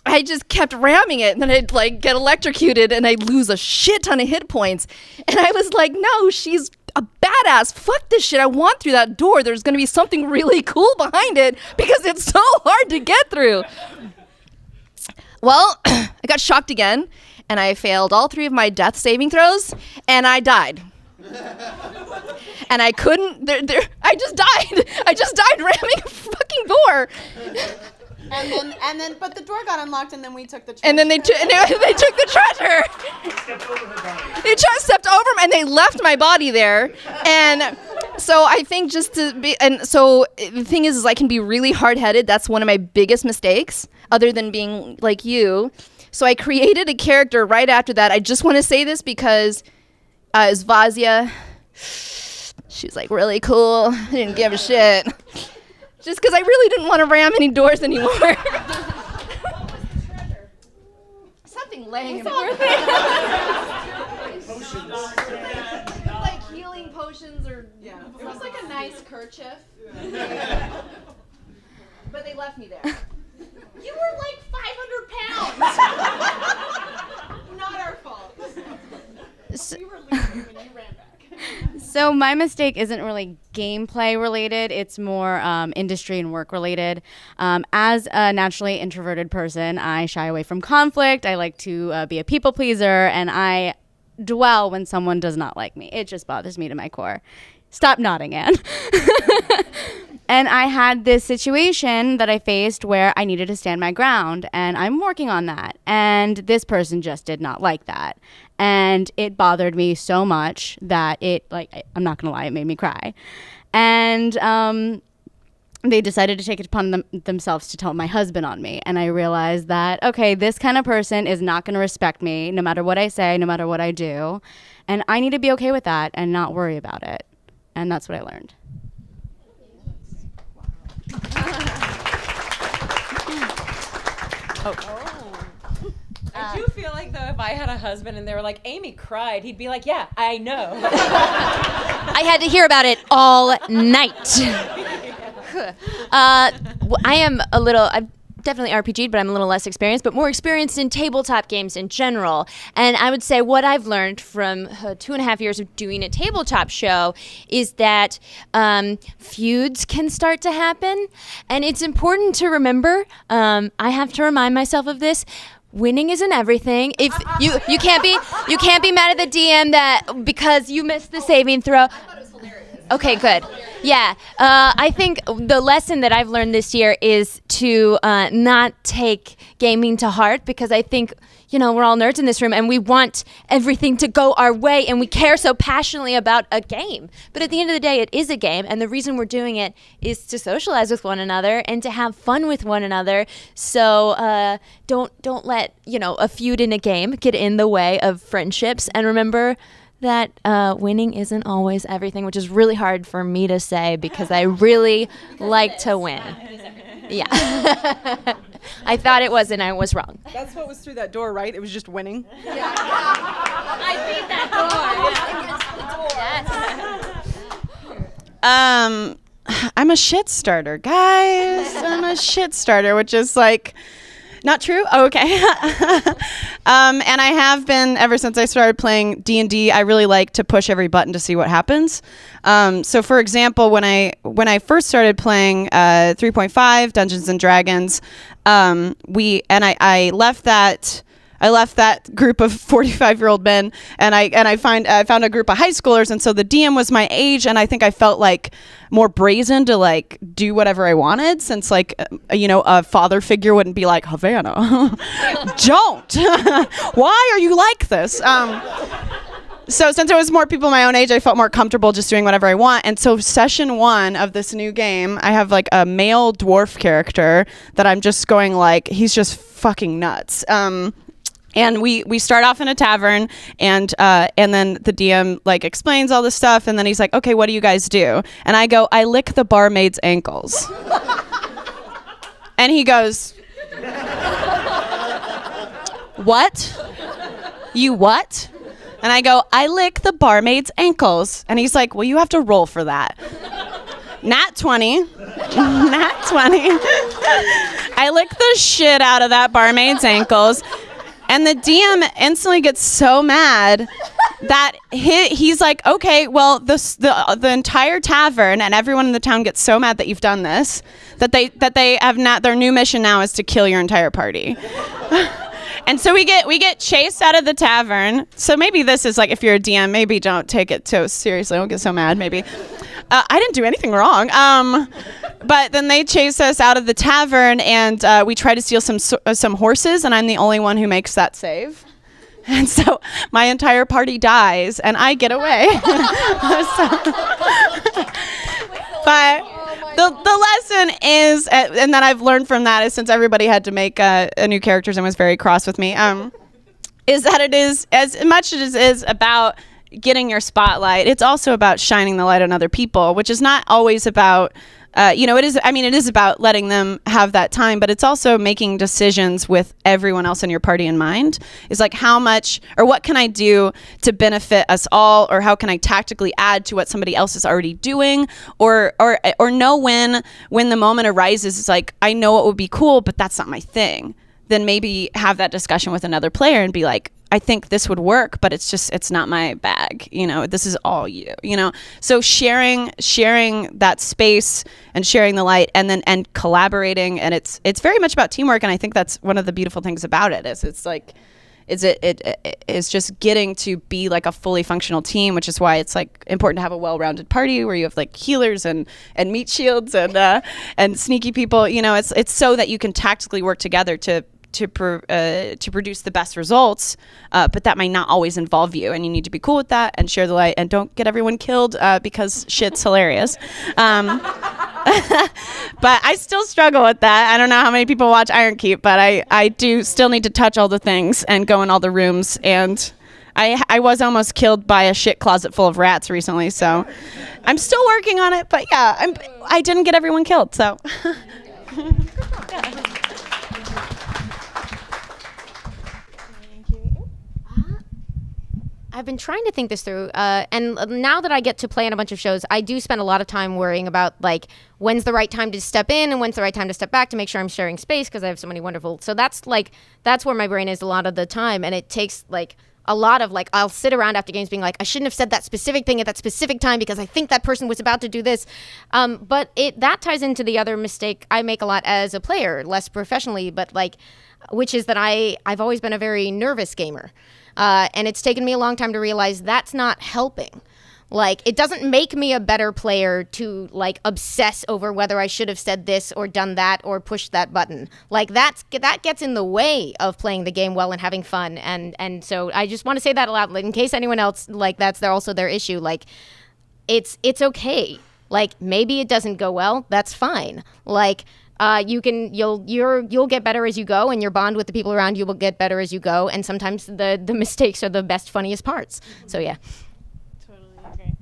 I just kept ramming it, and then I'd like get electrocuted and I'd lose a shit ton of hit points. And I was like, no, she's a badass. Fuck this shit. I want through that door. There's going to be something really cool behind it because it's so hard to get through. Well, I got shocked again, and I failed all 3 of my death saving throws, and I died. And I couldn't, I just died. I just died ramming a fucking door. And then, but the door got unlocked, and then we took the treasure. And then they took the treasure. They just stepped over him, and they left my body there. And so I think the thing is I can be really hard-headed. That's one of my biggest mistakes, other than being like you. So I created a character right after that. I just want to say this because it's Vazia. She's like really cool. I didn't give a shit. Just because I really didn't want to ram any doors anymore. Something lame. Like healing potions or It was like a nice kerchief. But they left me there. You were like 500 pounds. Not our fault. So- We were leaving when you ran back. So my mistake isn't really gameplay related. It's more industry and work related. As a naturally introverted person, I shy away from conflict. I like to be a people pleaser, and I dwell when someone does not like me. It just bothers me to my core. Stop nodding, Anne. And I had this situation that I faced where I needed to stand my ground, and I'm working on that. And this person just did not like that. And it bothered me so much that I'm not going to lie, it made me cry. And they decided to take it upon themselves to tell my husband on me. And I realized that, okay, this kind of person is not going to respect me no matter what I say, no matter what I do. And I need to be okay with that and not worry about it. And that's what I learned. I do feel like, though, if I had a husband and they were like, Amy cried, he'd be like, yeah, I know. I had to hear about it all night. I've definitely RPG'd, but I'm a little less experienced, but more experienced in tabletop games in general. And I would say what I've learned from 2.5 years of doing a tabletop show is that feuds can start to happen. And it's important to remember, I have to remind myself of this, winning isn't everything. If you can't be mad at the DM that because you missed the saving throw. Okay, good. Yeah, I think the lesson that I've learned this year is to not take gaming to heart, because I think, we're all nerds in this room and we want everything to go our way and we care so passionately about a game. But at the end of the day, it is a game, and the reason we're doing it is to socialize with one another and to have fun with one another. So don't let, a feud in a game get in the way of friendships, and remember that winning isn't always everything, which is really hard for me to say because I really like to win. Yeah. I thought it was, and I was wrong. That's what was through that door, right? It was just winning. I beat that I'm a shit starter, guys. I'm a shit starter, which is like not true. Oh, okay. And I have been ever since I started playing D&D. I really like to push every button to see what happens. So, for example, when I first started playing 3.5 Dungeons and Dragons, I left that group of 45-year-old men, and I found a group of high schoolers, and so the DM was my age, and I think I felt like more brazen to like do whatever I wanted, since like a father figure wouldn't be like, Havana, don't. Why are you like this? So since it was more people my own age, I felt more comfortable just doing whatever I want. And so session 1 of this new game, I have like a male dwarf character that I'm just going like, he's just fucking nuts. And we start off in a tavern, and then the DM like explains all this stuff, and then he's like, okay, what do you guys do? And I go, I lick the barmaid's ankles. And he goes, what? You what? And I go, I lick the barmaid's ankles. And he's like, well, you have to roll for that. Nat 20. Nat 20. I lick the shit out of that barmaid's ankles. And the DM instantly gets so mad that he's like, okay, well, the entire tavern and everyone in the town gets so mad that you've done this that they have not, their new mission now is to kill your entire party. And so we get chased out of the tavern. So maybe this is like, if you're a DM, maybe don't take it so seriously. Don't get so mad. Maybe I didn't do anything wrong. But then they chase us out of the tavern, and we try to steal some horses, and I'm the only one who makes that save. And so my entire party dies, and I get away. But the lesson is, and that I've learned from that, is since everybody had to make new characters and was very cross with me, is that it is, as much as it is about getting your spotlight, it's also about shining the light on other people, which is not always about it is about letting them have that time, but it's also making decisions with everyone else in your party in mind. Is like, how much or what can I do to benefit us all, or how can I tactically add to what somebody else is already doing, or know when the moment arises, it's like, I know it would be cool, but that's not my thing. Then maybe have that discussion with another player and be like, I think this would work, but it's not my bag. This is all you. So sharing that space and sharing the light, and collaborating, and it's very much about teamwork. And I think that's one of the beautiful things about it is just getting to be like a fully functional team, which is why it's like important to have a well-rounded party where you have like healers and meat shields and sneaky people. It's so that you can tactically work together to produce the best results, but that might not always involve you, and you need to be cool with that and share the light, and don't get everyone killed because shit's hilarious. But I still struggle with that. I don't know how many people watch Iron Keep, but I do still need to touch all the things and go in all the rooms, and I was almost killed by a shit closet full of rats recently, so I'm still working on it, but yeah, I didn't get everyone killed, so. I've been trying to think this through, and now that I get to play on a bunch of shows, I do spend a lot of time worrying about like when's the right time to step in and when's the right time to step back to make sure I'm sharing space, because I have so many wonderful. So that's where my brain is a lot of the time, and it takes like a lot of like, I'll sit around after games being like, I shouldn't have said that specific thing at that specific time because I think that person was about to do this. But that ties into the other mistake I make a lot as a player, less professionally, but like, which is that I've always been a very nervous gamer. And it's taken me a long time to realize that's not helping. Like, it doesn't make me a better player to like obsess over whether I should have said this or done that or pushed that button. Like that gets in the way of playing the game well and having fun. And so I just want to say that aloud, like, in case anyone else like that's also their issue. Like, it's okay. Like, maybe it doesn't go well. That's fine. Like, you'll get better as you go, and your bond with the people around you will get better as you go, and sometimes the mistakes are the best, funniest parts. So yeah. Totally agree.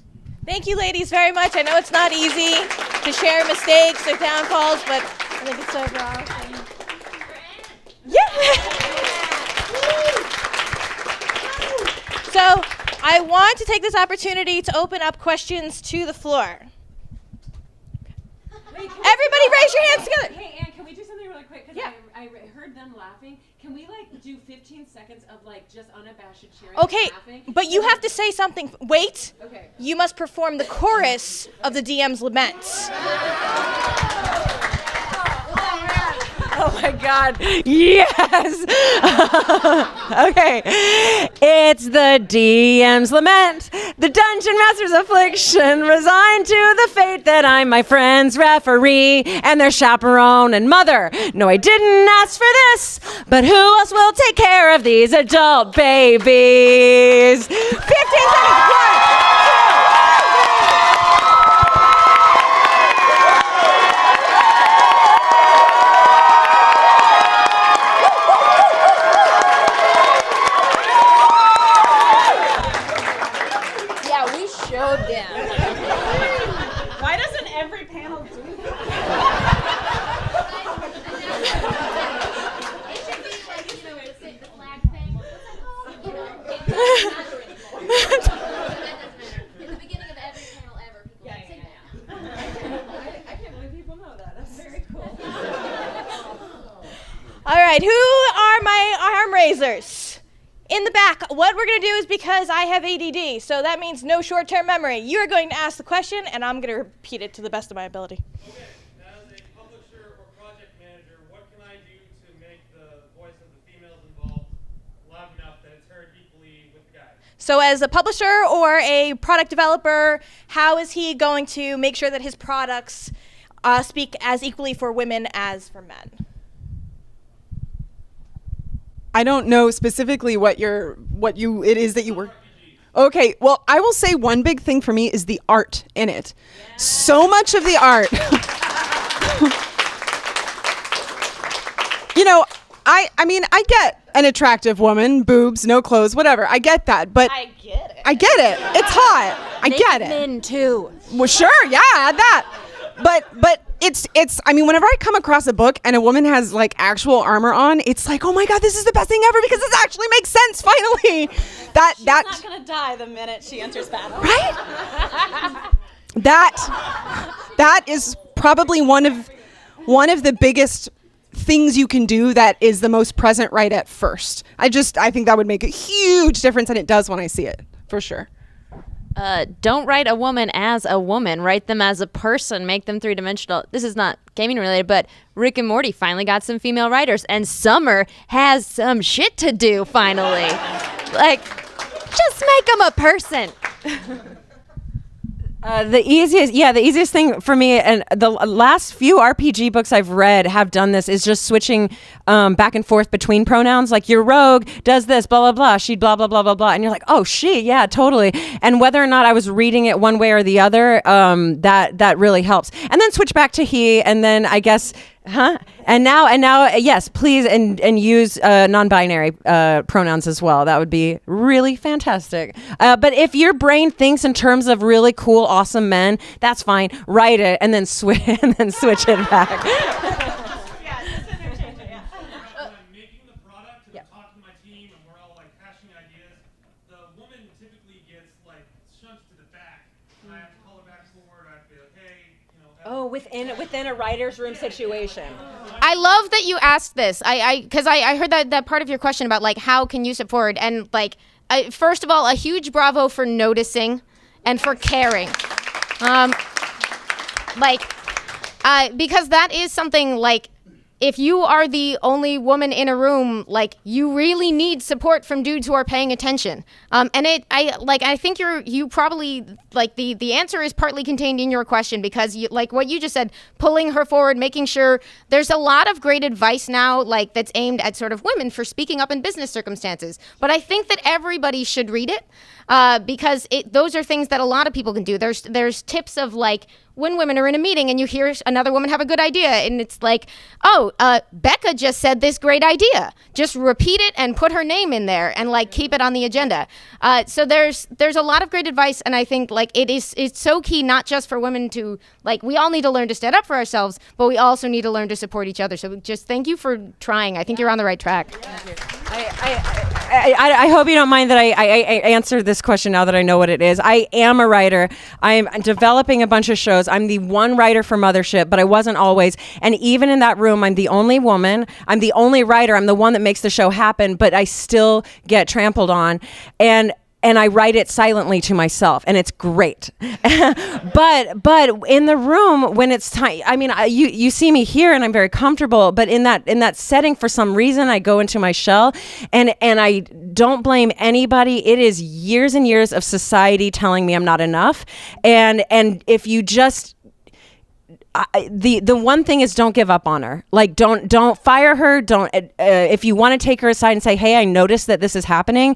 Thank you, ladies, very much. I know it's not easy to share mistakes or downfalls, but I think it's so awesome. Yeah. So I want to take this opportunity to open up questions to the floor. Everybody raise your hands together. Hey, Ann, can we do something really quick? Because Yeah. I heard them laughing. Can we do 15 seconds of just unabashed cheering Okay, and laughing? but you have to say something. Wait. Okay. You must perform the chorus of the DM's laments. Oh my God. Yes. Okay. It's the DM's lament, the dungeon master's affliction, resigned to the fate that I'm my friend's referee and their chaperone and mother. No, I didn't ask for this, but who else will take care of these adult babies? 15 seconds. 1, 2. Why doesn't every panel do that? In the beginning of every panel ever, people sing that. I can't believe people know that. That's very cool. All right, who are my arm raisers? In the back, what we're going to do is, because I have ADD, so that means no short-term memory. You're going to ask the question, and I'm going to repeat it to the best of my ability. Okay, as a publisher or project manager, what can I do to make the voice of the females involved So as a publisher or a product developer, how is he going to make sure that his products speak as equally for women as for men? I don't know specifically what it is that you were. Okay, well, I will say one big thing for me is the art in it. Yeah. So much of the art. You know, I mean, I get an attractive woman, boobs, no clothes, whatever. I get that, but I get it. It's hot. I get it. Men too. Well, sure, yeah, that. But it's I mean, whenever I come across a book and a woman has like actual armor on, it's like, oh my God, this is the best thing ever because this actually makes sense finally. She's not gonna die the minute she enters battle. Right? That is probably one of the biggest things you can do that is the most present right at first. I think that would make a huge difference, and it does when I see it, for sure. Don't write a woman as a woman. Write them as a person. Make them three-dimensional. This is not gaming related, but Rick and Morty finally got some female writers, and Summer has some shit to do finally. Like, just make them a person. The easiest thing for me, and the last few RPG books I've read have done this, is just switching back and forth between pronouns. Like, your rogue does this, blah, blah, blah, she, blah, blah, blah, blah, blah. And you're like, oh, she, yeah, totally. And whether or not I was reading it one way or the other, that really helps. And then switch back to he, and then I guess... And now, yes, please, and use non-binary pronouns as well. That would be really fantastic. But if your brain thinks in terms of really cool, awesome men, that's fine. Write it and then switch it back. Making the product and talking to my team, and we're all like hashing ideas. The woman typically gets like shunted to the back, and I have to call her back forward. I have to be like, hey, you know. Oh, within a writer's room situation. I love that you asked this. Because I heard that part of your question about like how can you step forward, and like first of all, a huge bravo for noticing and for caring, because that is something like. If you are the only woman in a room, like, you really need support from dudes who are paying attention. And I think you probably, like, the answer is partly contained in your question, because you, like what you just said, pulling her forward, making sure there's a lot of great advice now, like, that's aimed at sort of women for speaking up in business circumstances. But I think that everybody should read it, because those are things that a lot of people can do. There's tips of, like, when women are in a meeting and you hear another woman have a good idea, and it's like, oh, Becca just said this great idea. Just repeat it and put her name in there and like keep it on the agenda. So there's a lot of great advice, and I think like it's so key, not just for women to, like, we all need to learn to stand up for ourselves, but we also need to learn to support each other. So just thank you for trying. I think you're on the right track. I hope you don't mind that I answered this question now that I know what it is. I am a writer. I'm developing a bunch of shows. I'm the one writer for Mothership, but I wasn't always. And even in that room, I'm the only woman. I'm the only writer. I'm the one that makes the show happen, but I still get trampled on. And I write it silently to myself, and it's great. but in the room, when it's time, I mean, you see me here, and I'm very comfortable. But in that setting, for some reason, I go into my shell, and I don't blame anybody. It is years and years of society telling me I'm not enough, and if you just. The one thing is, don't give up on her. Like, don't fire her. Don't if you want to take her aside and say, hey, I noticed that this is happening.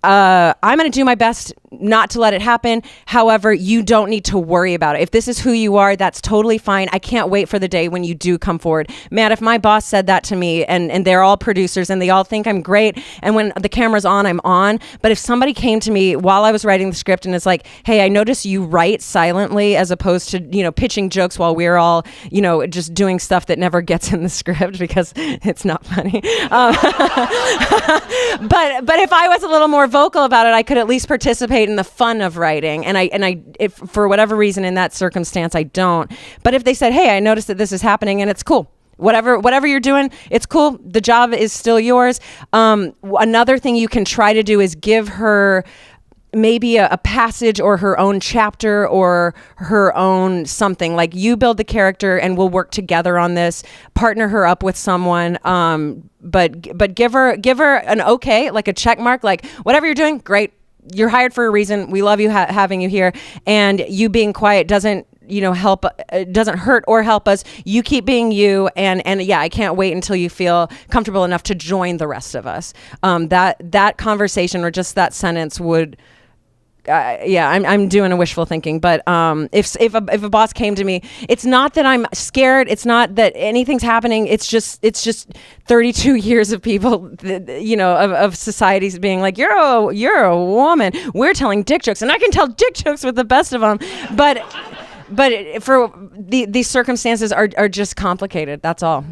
I'm going to do my best not to let it happen. However, you don't need to worry about it. If this is who you are, that's totally fine. I can't wait for the day when you do come forward. Man, if my boss said that to me, and they're all producers and they all think I'm great, and when the camera's on, I'm on. But if somebody came to me while I was writing the script and is like, hey, I noticed you write silently as opposed to, pitching jokes while we're all, just doing stuff that never gets in the script because it's not funny. But if I was a little more vocal about it, I could at least participate in the fun of writing. And I if for whatever reason in that circumstance I don't. But if they said, hey, I noticed that this is happening, and it's cool. Whatever you're doing, it's cool. The job is still yours. Another thing you can try to do is give her maybe a passage or her own chapter or her own something. Like, you build the character and we'll work together on this. Partner her up with someone. But give her an okay, like a check mark, like, whatever you're doing, great. you're hired for a reason. We love you having you here, and you being quiet doesn't help. It doesn't hurt or help us. You keep being you, and yeah, I can't wait until you feel comfortable enough to join the rest of us. That conversation or just that sentence would. I'm doing a wishful thinking, but if a boss came to me, it's not that I'm scared. It's not that anything's happening. It's just 32 years of people, of societies being like, you're a woman. We're telling dick jokes, and I can tell dick jokes with the best of them, but for these circumstances are just complicated. That's all.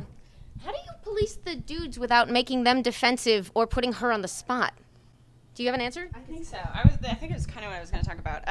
How do you police the dudes without making them defensive or putting her on the spot? Do you have an answer? I think so. I think it was kind of what I was going to talk about.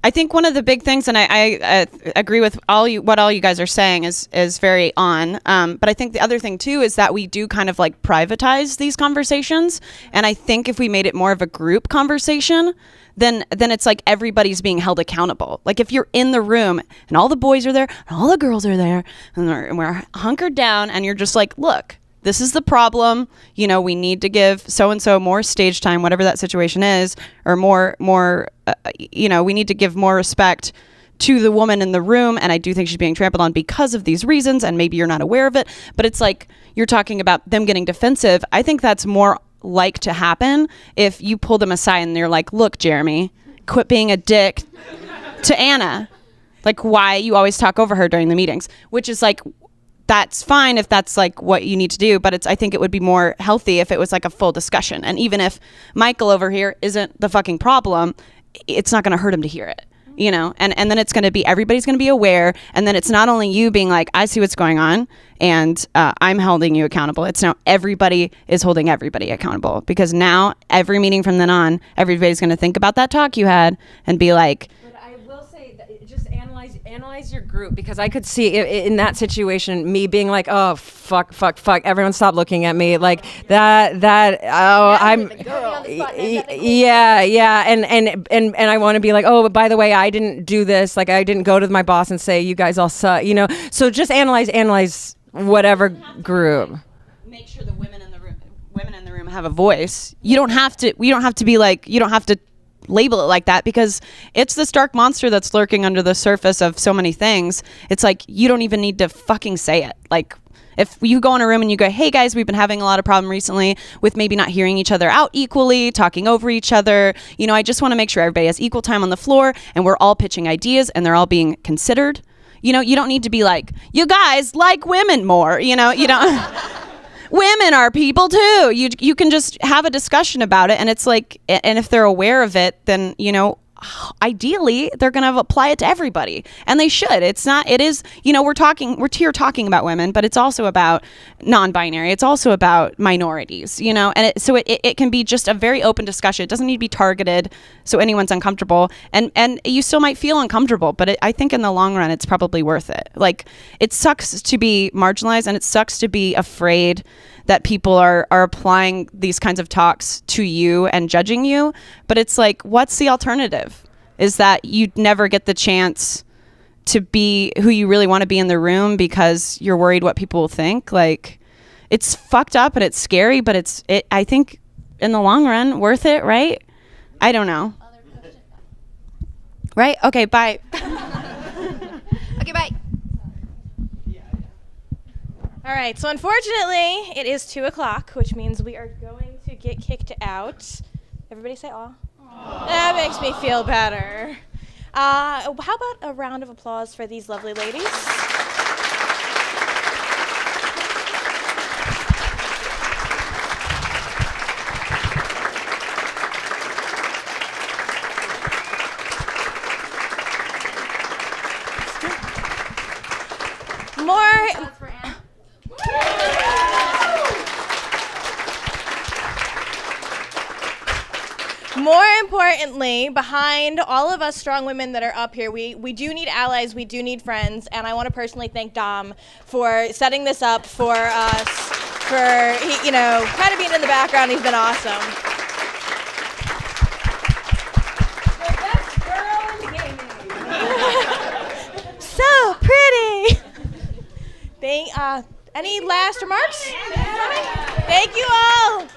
I think one of the big things, and I agree with what all you guys are saying is very on. But I think the other thing too is that we do kind of like privatize these conversations, and I think if we made it more of a group conversation, then it's like everybody's being held accountable. Like if you're in the room and all the boys are there and all the girls are there and we're hunkered down, and you're just like, look. This is the problem. We need to give so-and-so more stage time, whatever that situation is, or more, we need to give more respect to the woman in the room. And I do think she's being trampled on because of these reasons. And maybe you're not aware of it, but it's like you're talking about them getting defensive. I think that's more like to happen if you pull them aside and they're like, look, Jeremy, quit being a dick to Anna. Like, why you always talk over her during the meetings, which is like, that's fine if that's like what you need to do, but I think it would be more healthy if it was like a full discussion. And even if Michael over here isn't the fucking problem, it's not going to hurt him to hear it, and then it's going to be, everybody's going to be aware. And then it's not only you being like, I see what's going on and I'm holding you accountable. It's now everybody is holding everybody accountable, because now every meeting from then on, everybody's going to think about that talk you had and be like, analyze your group, because I could see in that situation me being like, oh fuck, everyone stop looking at me like that. Oh, I'm yeah, and I want to be like, oh, but by the way, I didn't do this. Like I didn't go to my boss and say you guys all suck. So just analyze whatever group. Make sure the women in the room have a voice. We don't have to be like, you don't have to label it like that, because it's this dark monster that's lurking under the surface of so many things. It's like, you don't even need to fucking say it. Like, if you go in a room and you go, hey guys, we've been having a lot of problem recently with maybe not hearing each other out equally, talking over each other. I just want to make sure everybody has equal time on the floor and we're all pitching ideas and they're all being considered. You don't need to be like, you guys like women more, you don't. Women are people too. You can just have a discussion about it, and it's like, and if they're aware of it, then ideally they're going to apply it to everybody, and they should. It is, we're here talking about women, but it's also about non-binary. It's also about minorities, and so it can be just a very open discussion. It doesn't need to be targeted so anyone's uncomfortable, and you still might feel uncomfortable, but I think in the long run, it's probably worth it. Like, it sucks to be marginalized, and it sucks to be afraid that people are applying these kinds of talks to you and judging you. But it's like, what's the alternative? Is that you never get the chance to be who you really want to be in the room because you're worried what people will think? Like, it's fucked up and it's scary, but I think in the long run, worth it, right? I don't know. Right? Okay, bye. Okay, bye. All right, so unfortunately, it is 2:00, which means we are going to get kicked out. Everybody say aw. That makes me feel better. How about a round of applause for these lovely ladies? More importantly, behind all of us strong women that are up here, we do need allies, we do need friends, and I want to personally thank Dom for setting this up for us, for kind of being in the background. He's been awesome. The best girl in gaming. So pretty. Any last remarks? Thank you all.